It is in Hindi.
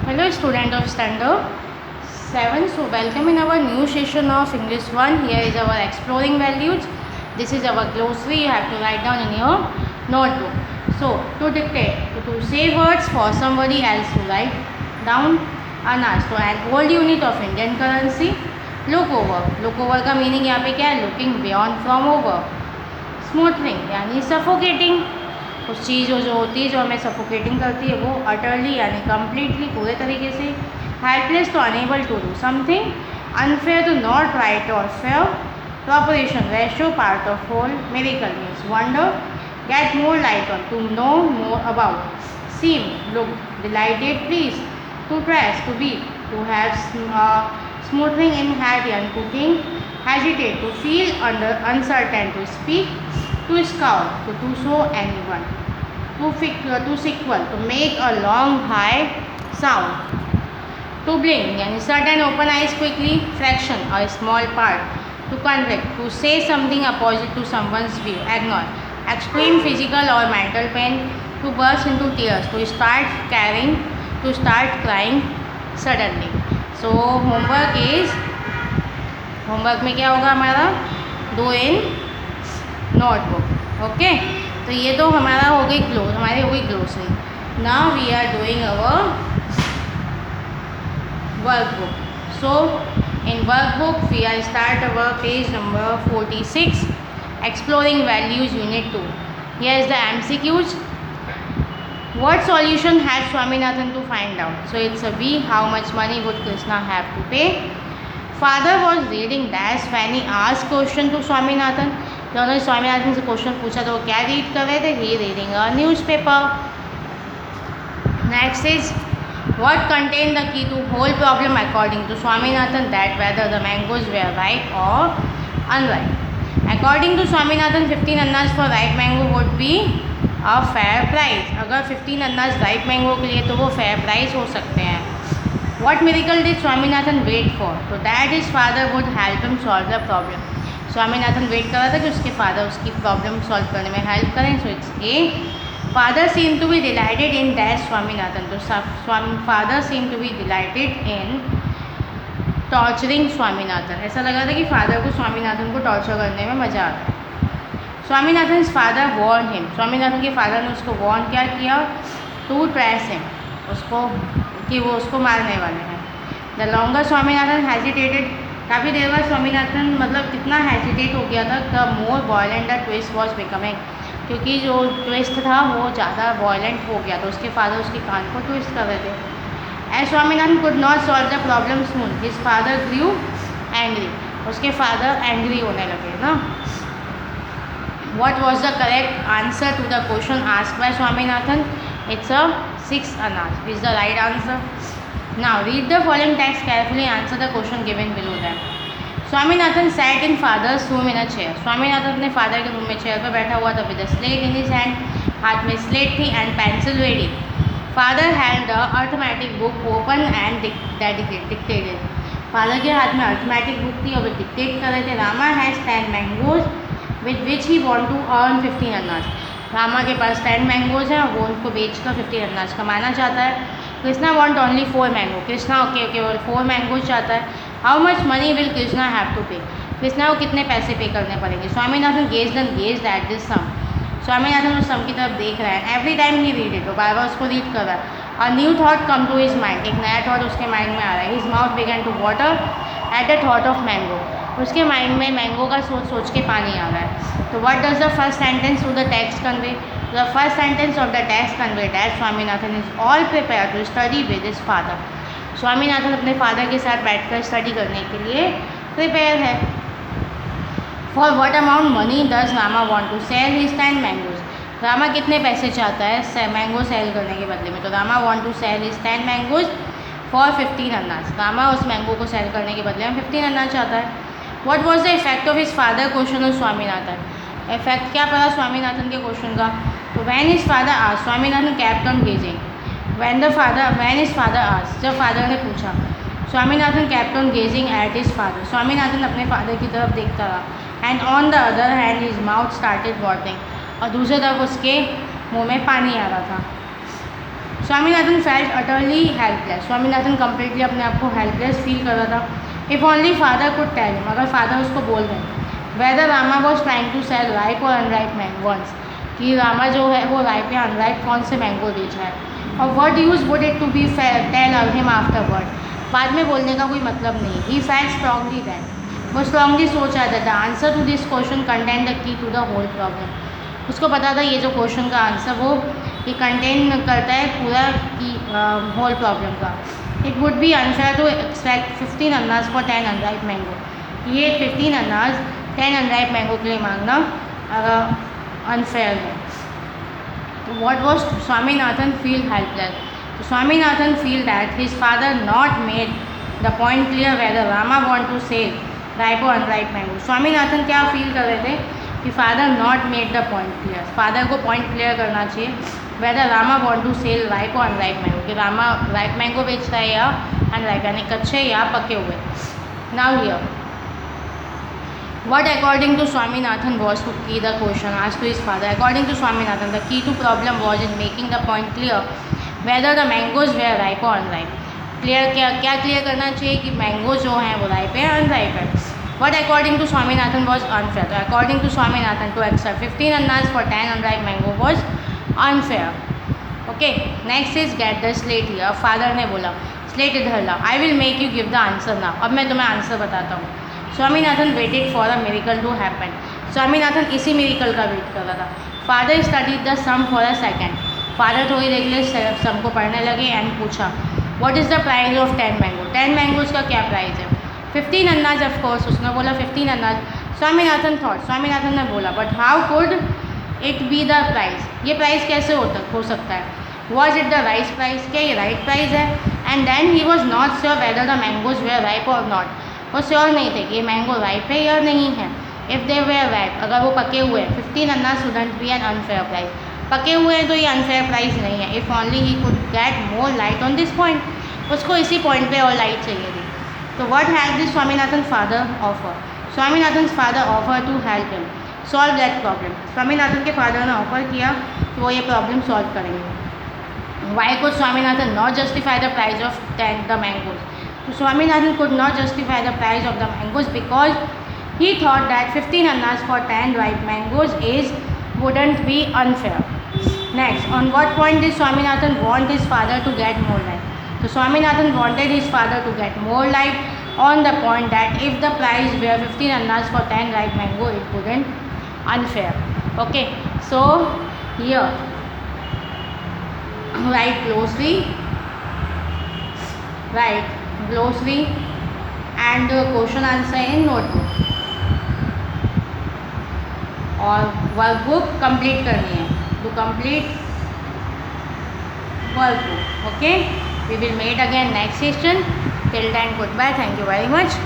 Hello student of standard 7. So welcome in our new session of English 1. Here is our exploring values. This is our glossary. You have to write down in your notebook. So to dictate, to say words for somebody else to write down anas. So an old unit of Indian currency. Look over. Look over का meaning यहाँ पे क्या है? Looking beyond from over. Smoothing यानी suffocating. उस चीज़ जो होती है जो हमें सफोकेटिंग करती है वो अटरली यानी कम्प्लीटली पूरे तरीके से, helpless to unable to do something, unfair to not right और fair, proportion ratio part of whole, miracle means wonder, get more light on to know more about, seem look, delighted please, to dress to be, to have something in head यानी cooking, hesitate to feel under uncertain, to speak, to scowl, to show anyone, to sequel, to make a long high sound, to blink यानी sudden open eyes quickly, fraction or small part, to convict, to say something opposite to someone's view, ignore, extreme physical or mental pain, to burst into tears, to start caring, to start crying suddenly. So homework में क्या होगा हमारा, दो इन नोटबुक. ओके, तो ये तो हमारा हो गई हमारी हो गई glossary. Now we are doing our workbook. So in workbook we are start our page number 46, exploring values unit 2. Here is the MCQs. What solution had Swaminathan to find out? So it's a B. How much money would Krishna have to pay? Father was reading dash when he asked question to Swaminathan. तो उन्होंने स्वामीनाथन से क्वेश्चन पूछा तो वो क्या रीड कर रहे थे? He reading a newspaper. Next is what contain the key to whole problem according to Swaminathan, that whether the mangoes were right और unripe. According to Swaminathan 15 annas for right mango would be a fair price. अगर 15 अन्नास राइट मैंगो के लिए तो वो फेयर प्राइस हो सकते हैं. What miracle did Swaminathan wait for? तो that is father would help him solve the problem. Swaminathan wait कर रहा था कि उसके फादर उसकी प्रॉब्लम सॉल्व करने में हेल्प करें. So it's a. Father seem to be delighted in that Swaminathan. तो father seem to be delighted in torturing Swaminathan. ऐसा लगा था कि फादर को स्वामीनाथन को टॉर्चर करने में मज़ा आता है. Swaminathan father warn him. Swaminathan के फादर ने उसको वॉर्न क्या किया? टू ट्रेस हिम, उसको कि वो उसको मारने वाले हैं. The longer Swaminathan hesitated. काफ़ी देर बाद स्वामीनाथन मतलब कितना हेजिटेट हो गया था. The more violent the twist was becoming. क्योंकि जो ट्विस्ट था वो ज़्यादा वॉयलेंट हो गया था. उसके फादर उसके कान को ट्विस्ट कर रहे थे. As Swaminathan could not solve the problem soon, his father grew angry. उसके फादर एंग्री होने लगे ना. What was the correct answer to the question asked by Swaminathan? It's a 6 annas is the right answer. Now read the following text carefully. Answer the question given below them. Swaminathan sat in father's room in a chair. Swaminathan अपने फादर के रूम में चेयर पर बैठा हुआ था. with a slate in his hand. हाथ में स्लेट थी and pencil ready. Father held the arithmetic book open and dictated. Father के हाथ में अर्थमेटिक बुक थी और वे डिक्टेट कर रहे थे. Rama has 10 mangoes with which he want to earn 15 annas. Rama के पास 10 मैंगोज हैं, वो उनको बेचकर 15 अन्नास कमाना चाहता है. Krishna want only 4 mango. Krishna केवल 4 मैंगो चाहता है. How much money will Krishna have to pay? Krishna को कितने पैसे पे करने पड़ेंगे? Swaminathan gazed at this sum. Swaminathan उस सम की तरफ देख रहा है. Every time he read it. तो बार बार उसको रीड कर रहा है. A new thought come to his mind. एक नया थॉट उसके माइंड में आ रहा है. His mouth began to water at the thought of mango. उसके माइंड में मैंगो का सोच के पानी आ रहा है. तो what does the first sentence to the text convey? The first sentence of the text convey that Swaminathan is all prepared to study with his father. Swaminathan अपने फादर के साथ बैठकर स्टडी करने के लिए प्रिपेयर है. For what amount money does Rama want to sell his 10 mangoes? Rama कितने पैसे चाहता है मैंगो सेल करने के बदले में? तो Rama want to sell his 10 mangoes for 15 annas. Rama उस मैंगो को सेल करने के बदले में 15 अन्नास चाहता है. What was the effect of his father question on Swaminathan? Effect क्या पड़ा स्वामीनाथन के क्वेश्चन का? तो when his father asked, Swaminathan kept on gazing. When his father asked, जब फादर ने पूछा. Swaminathan kept on gazing at his father. Swaminathan अपने फादर की तरफ देखता रहा. And on the other hand his mouth started watering. और दूसरी तरफ उसके मुंह में पानी आ रहा था. Swaminathan felt utterly helpless, Swaminathan completely अपने आप को हेल्पलेस फील कर रहा था. If only father could tell him, अगर फादर उसको बोल दें, whether Rama was trying to sell ripe और अनराइप मैंगोन्स, कि रामा जो है वो राइप या अनराइप कौन से मैंगो बेच रहा है. और word use would it to be tell him afterward, बाद में बोलने का कोई मतलब नहीं. ही फेल्ट स्ट्रांगली दैट, वो स्ट्रांगली सोच रहा था the answer to this question contain the key to the whole problem. उसको पता था ये जो क्वेश्चन का आंसर वो ये कंटेन करता है पूरा की होल प्रॉब्लम का. It would be unfair to expect 15 annas for 10 unripe mango, ये 15 अन्नास 10 अनराइप मैंगो के लिए मांगना अनफेयर है. तो what was Swaminathan feel helpless. Swaminathan feel that his father not made the point clear whether Rama want to sell ripe और अनराइप मैंगो. स्वामीनाथन क्या फील कर रहे थे कि father not made the point clear, father को पॉइंट क्लियर करना चाहिए whether Rama want to sell ripe और अनराइप मैंगो, कि रामा राइप मैंगो बेचता है या अनराइप यानी कच्चे या पके हुए. Now here what according to Swaminathan was to key the question asked to his father. According to Swaminathan, the key to problem was in making the point clear whether the mangoes were ripe or unripe. Clear क्या क्लियर करना चाहिए कि मैंगो जो हैं वो राइप है अनराइप है. What according to Swaminathan was unfair. तो according to Swaminathan to accept 15 annas for 10 unripe mango was unfair. Okay, next is get the slate here. Father ने बोला slate इधर ला, I will make you give the answer now. अब मैं तुम्हें आंसर बताता हूँ. Swaminathan waited for a miracle to happen. Swaminathan इसी मिरेकल का वेट कर रहा था. Father studied the sum for a second. Father थोड़ी देर के लिए सम को पढ़ने लगे एंड पूछा what is the price of 10 mango. 10 mangoes का क्या प्राइस है. 15 अन्नाज ऑफकोर्स, उसने बोला 15 अन्नाज. स्वामीनाथन थॉट, स्वामीनाथन ने बोला but how could it be the price, ये प्राइस कैसे हो सकता है. Was it the right price, क्या ये राइट प्राइस है. And then he was not sure whether the mangoes were ripe और नॉट. वो श्योर नहीं थे कि ये मैंगो राइप है या नहीं है. इफ़ दे वेयर राइप, अगर वो पके हुए हैं, 15 annas wouldn't be an unfair price. पके हुए हैं तो ये अनफेयर प्राइस नहीं है. If only he could get more light on this point, उसको इसी पॉइंट पे और लाइट चाहिए थी. तो what had this Swaminathan father offer. Swaminathan father offer to help him solve that problem. Swaminathan के फादर ने ऑफर किया कि वो ये प्रॉब्लम सॉल्व करेंगे. Why could Swaminathan not justify the price of 10 the mangoes. So Swaminathan could not justify the price of the mangoes because he thought that 15 annas for 10 ripe mangoes wouldn't be unfair. Next, on what point did Swaminathan want his father to get more light? So Swaminathan wanted his father to get more light on the point that if the price were 15 annas for 10 ripe mango, it wouldn't unfair. Okay, so here write closely, write glossary and question answer in notebook और वर्कबुक कंप्लीट करनी है. To complete workbook. Okay, we will met again next session. Till then good bye. Thank you very much.